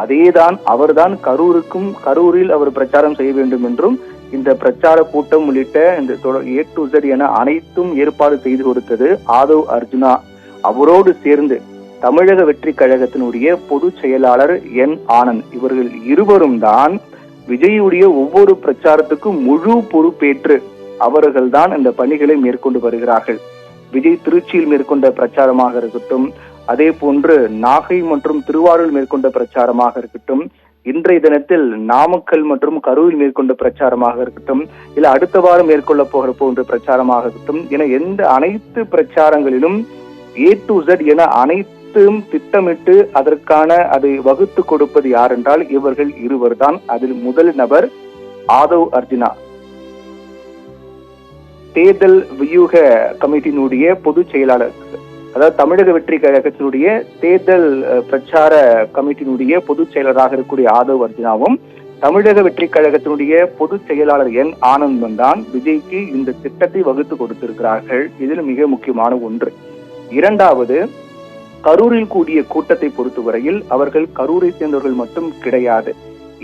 அதேதான் அவர்தான் கரூரில் அவர் பிரச்சாரம் செய்ய வேண்டும் என்றும் இந்த பிரச்சார கூட்டம் உள்ளிட்ட இந்த A to Z என அனைத்தும் ஏற்பாடு செய்து கொடுத்தது ஆதவ் அர்ஜுனா. அவரோடு சேர்ந்து தமிழக வெற்றி கழகத்தினுடைய பொதுச் செயலாளர் என் ஆனந்த் இவர்கள் இருவரும் தான் விஜயுடைய ஒவ்வொரு பிரச்சாரத்துக்கும் முழு பொறுப்பேற்று அவர்கள் தான் இந்த பணிகளை மேற்கொண்டு வருகிறார்கள். விஜய் திருச்சியில் மேற்கொண்ட பிரச்சாரமாக இருக்கட்டும், அதே போன்று நாகை மற்றும் திருவாரூர் மேற்கொண்ட பிரச்சாரமாக இருக்கட்டும், இன்றைய தினத்தில் நாமக்கல் மற்றும் கரூரில் மேற்கொண்ட பிரச்சாரமாக இருக்கட்டும், இல்ல அடுத்த வாரம் மேற்கொள்ள போன்ற பிரச்சாரமாக இருக்கட்டும் என அனைத்து பிரச்சாரங்களிலும் A to Z என அனைத்தும் திட்டமிட்டு அதற்கான அதை வகுத்து கொடுப்பது யார் என்றால் இவர்கள் இருவர் தான். அதில் முதல் நபர் ஆதவ் அர்ஜுனா, தேர்தல் வியூக கமிட்டியினுடைய பொதுச் செயலாளர், அதாவது தமிழக வெற்றி கழகத்தினுடைய தேர்தல் பிரச்சார கமிட்டியினுடைய பொதுச் செயலராக இருக்கக்கூடிய ஆதவ் அர்ஜுனாவும் தமிழக வெற்றி கழகத்தினுடைய பொதுச் செயலாளர் என் ஆனந்தம் தான் விஜய்க்கு இந்த திட்டத்தை வகுத்து கொடுத்திருக்கிறார்கள். இதில் மிக முக்கியமான ஒன்று. இரண்டாவது, கரூரில் கூடிய கூட்டத்தை பொறுத்தவரையில் அவர்கள் கரூரை சேர்ந்தவர்கள் மட்டும் கிடையாது.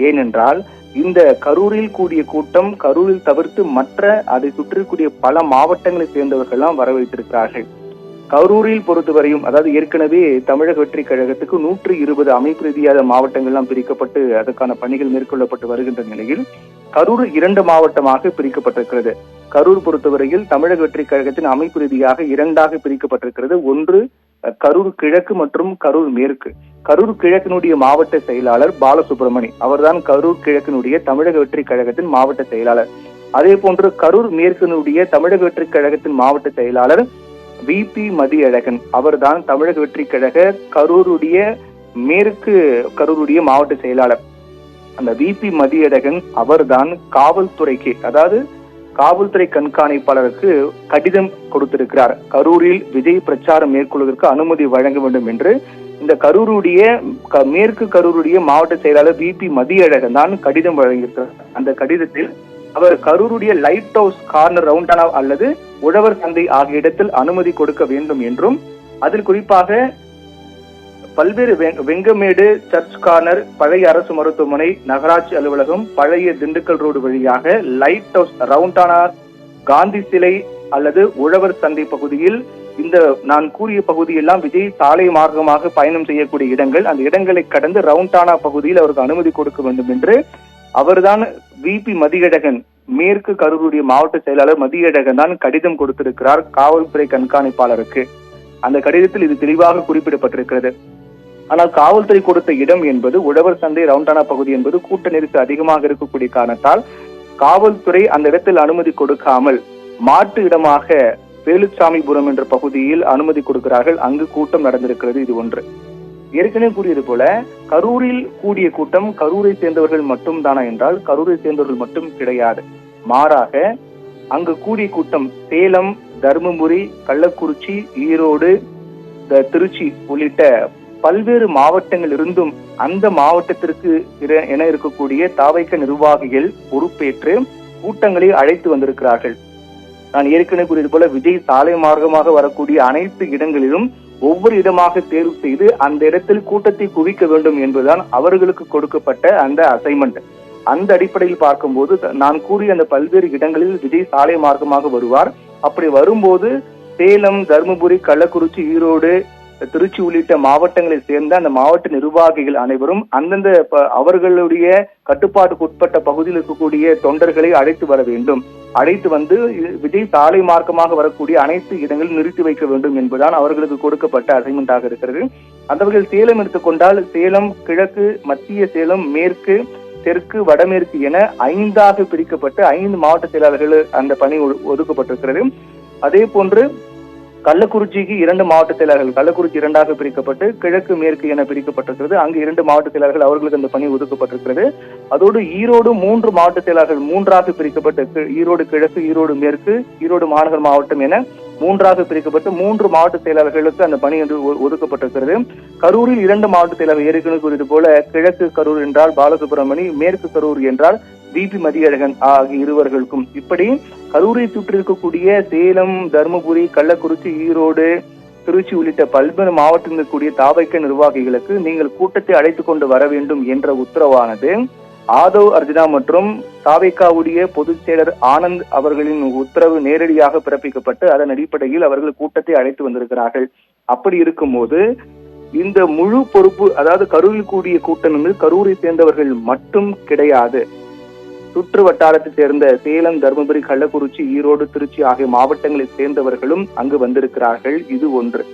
ஏனென்றால் இந்த கரூரில் கூடிய கூட்டம் கரூரில் தவிர்த்து மற்ற அதை சுற்றிக்கூடிய பல மாவட்டங்களை சேர்ந்தவர்கள்லாம் வரவைத்திருக்கிறார்கள். கரூரில் பொறுத்தவரையும், அதாவது ஏற்கனவே தமிழக வெற்றி கழகத்துக்கு 120 அமைப்பு ரீதியாக மாவட்டங்கள்லாம் பிரிக்கப்பட்டு அதற்கான பணிகள் மேற்கொள்ளப்பட்டு வருகின்ற நிலையில் கரூர் 2 மாவட்டமாக பிரிக்கப்பட்டிருக்கிறது. கரூர் பொறுத்தவரையில் தமிழக வெற்றி கழகத்தின் அமைப்பு ரீதியாக 2ஆக பிரிக்கப்பட்டிருக்கிறது. ஒன்று கரூர் கிழக்கு மற்றும் கரூர் மேற்கு. கரூர் கிழக்கினுடைய மாவட்ட செயலாளர் பாலசுப்ரமணி, அவர்தான் கரூர் கிழக்கினுடைய தமிழக வெற்றி கழகத்தின் மாவட்ட செயலாளர். அதே போன்று கரூர் மேற்கினுடைய தமிழக வெற்றி கழகத்தின் மாவட்ட செயலாளர் VP மதியழகன், அவர்தான் தமிழக வெற்றி கழக கரூருடைய மேற்கு கரூருடைய மாவட்ட செயலாளர். அந்த VP மதியழகன் அவர்தான் காவல்துறைக்கு, அதாவது காவல்துறை கண்காணிப்பாளருக்கு கடிதம் கொடுத்திருக்கிறார். கரூரில் விஜய் பிரச்சாரம் மேற்கொள்வதற்கு அனுமதி வழங்க வேண்டும் என்று இந்த கரூருடைய மேற்கு கரூருடைய மாவட்ட செயலாளர் VP மதியழகன் தான் கடிதம் வழங்கியிருக்கிறார். அந்த கடிதத்தில் அவர் கரூருடைய லைட் ஹவுஸ் கார்னர் ரவுண்டானா அல்லது உழவர் சந்தை ஆகிய இடத்தில் அனுமதி கொடுக்க வேண்டும் என்றும், அதில் குறிப்பாக பல்வேறு வெங்கமேடு, சர்ச் கார்னர், பழைய அரசு மருத்துவமனை, நகராட்சி அலுவலகம், பழைய திண்டுக்கல் ரோடு வழியாக லைட் ஹவுஸ், ரவுண்டானா, காந்தி சிலை அல்லது உழவர் சந்தை பகுதியில் இந்த நான் கூறிய பகுதியெல்லாம் விஜய் சாலை மார்க்கமாக பயணம் செய்யக்கூடிய இடங்கள். அந்த இடங்களை கடந்து ரவுண்டானா பகுதியில் அவருக்கு அனுமதி கொடுக்க வேண்டும் என்று அவர்தான் VP மதியழகன், மேற்கு கரூருடைய மாவட்ட செயலாளர் மதியழகன் தான் கடிதம் கொடுத்திருக்கிறார் காவல்துறை கண்காணிப்பாளருக்கு. அந்த கடிதத்தில் இது தெளிவாக குறிப்பிடப்பட்டிருக்கிறது. ஆனால் காவல்துறை கொடுத்த இடம் என்பது உழவர் சந்தை, ரவுண்டானா பகுதி என்பது கூட்ட நெரிசல் அதிகமாக இருக்கக்கூடிய காரணத்தால் காவல்துறை அந்த இடத்தில் அனுமதி கொடுக்காமல் மாற்று இடமாக வேலுச்சாமிபுரம் என்ற பகுதியில் அனுமதி கொடுக்கிறார்கள். அங்கு கூட்டம் நடந்திருக்கிறது. இது ஒன்று. ஏற்கனவே கூறியது போல கரூரில் கூடிய கூட்டம் கரூரை சேர்ந்தவர்கள் மட்டும் தானா என்றால் கரூரை சேர்ந்தவர்கள் மட்டும் கிடையாது. மாறாக அங்கு கூடிய கூட்டம் சேலம், தருமபுரி, கள்ளக்குறிச்சி, ஈரோடு, திருச்சி உள்ளிட்ட பல்வேறு மாவட்டங்கள் இருந்தும் அந்த மாவட்டத்திற்கு என இருக்கக்கூடிய தாவைக்க நிர்வாகிகள் பொறுப்பேற்று கூட்டங்களை அழைத்து வந்திருக்கிறார்கள். நான் ஏற்கனவே கூறியது போல விஜய் சாலை மார்க்கமாக வரக்கூடிய அனைத்து இடங்களிலும் ஒவ்வொரு இடமாக தேர்வு செய்து அந்த இடத்தில் கூட்டத்தை குவிக்க வேண்டும் என்பதுதான் அவர்களுக்கு கொடுக்கப்பட்ட அந்த அசைன்மெண்ட். அந்த அடிப்படையில் பார்க்கும்போது நான் கூறிய அந்த பல்வேறு இடங்களில் விஜய் சாலை மார்க்கமாக வருவார். அப்படி வரும்போது சேலம், தருமபுரி, கள்ளக்குறிச்சி, ஈரோடு, திருச்சி உள்ளிட்ட மாவட்டங்களை சேர்ந்த அந்த மாவட்ட நிர்வாகிகள் அனைவரும் அந்தந்த அவர்களுடைய கட்டுப்பாட்டுக்கு உட்பட்ட பகுதியில் இருக்கக்கூடிய தொண்டர்களை அழைத்து வர வேண்டும். அழைத்து வந்து விஜய் சாலை மார்க்கமாக வரக்கூடிய அனைத்து இடங்களும் நிறுத்தி வைக்க வேண்டும் என்பதுதான் அவர்களுக்கு கொடுக்கப்பட்ட அசைன்மெண்டாக இருக்கிறது. அந்த வகையில் சேலம் எடுத்துக்கொண்டால் சேலம் கிழக்கு, மத்திய சேலம், மேற்கு, தெற்கு, வடமேற்கு என 5ஆக பிரிக்கப்பட்டு 5 மாவட்ட செயலாளர்கள் அந்த பணி ஒதுக்கப்பட்டிருக்கிறது. அதே போன்று கள்ளக்குறிச்சிக்கு 2 மாவட்ட செயலாளர்கள், கள்ளக்குறிச்சி 2ஆக பிரிக்கப்பட்டு கிழக்கு, மேற்கு என பிரிக்கப்பட்டிருக்கிறது. அங்கு 2 மாவட்ட செயலாளர்கள் அவர்களுக்கு அந்த பணி ஒதுக்கப்பட்டிருக்கிறது. அதோடு ஈரோடு 3 மாவட்ட செயலாளர்கள் 3ஆக பிரிக்கப்பட்டு ஈரோடு கிழக்கு, ஈரோடு மேற்கு, ஈரோடு மாநகர் மாவட்டம் என 3ஆக பிரிக்கப்பட்டு 3 மாவட்ட செயலாளர்களுக்கு அந்த பணி என்று ஒதுக்கப்பட்டிருக்கிறது. கரூரில் 2 மாவட்ட செயலாளர்கள் ஏற்கனவே கூறியது போல கிழக்கு கரூர் என்றால் பாலசுப்ரமணி, மேற்கு கரூர் என்றால் VP மதியழகன் ஆகிய இருவர்களுக்கும். இப்படி கரூரை சுற்றி இருக்கக்கூடிய சேலம், தருமபுரி, கள்ளக்குறிச்சி, ஈரோடு, திருச்சி உள்ளிட்ட பல்வேறு மாவட்டத்தில் இருக்கக்கூடிய தாவைக்க நிர்வாகிகளுக்கு நீங்கள் கூட்டத்தை அழைத்து கொண்டு வர வேண்டும் என்ற உத்தரவானது ஆதவ் அர்ஜுனா மற்றும் தாவேக்காவுடைய பொதுச் செயலர் ஆனந்த் அவர்களின் உத்தரவு நேரடியாக பிறப்பிக்கப்பட்டு அதன் அடிப்படையில் அவர்கள் கூட்டத்தை அழைத்து வந்திருக்கிறார்கள். அப்படி இருக்கும்போது இந்த முழு பொறுப்பு, அதாவது கரூரில் கூடிய கூட்டம் என்பது கரூரை சேர்ந்தவர்கள் மட்டும் கிடையாது. சுற்று வட்டாரத்தை சேர்ந்த சேலம், தருமபுரி, கள்ளக்குறிச்சி, ஈரோடு, திருச்சி ஆகிய மாவட்டங்களை சேர்ந்தவர்களும் அங்கு வந்திருக்கிறார்கள். இது ஒன்று.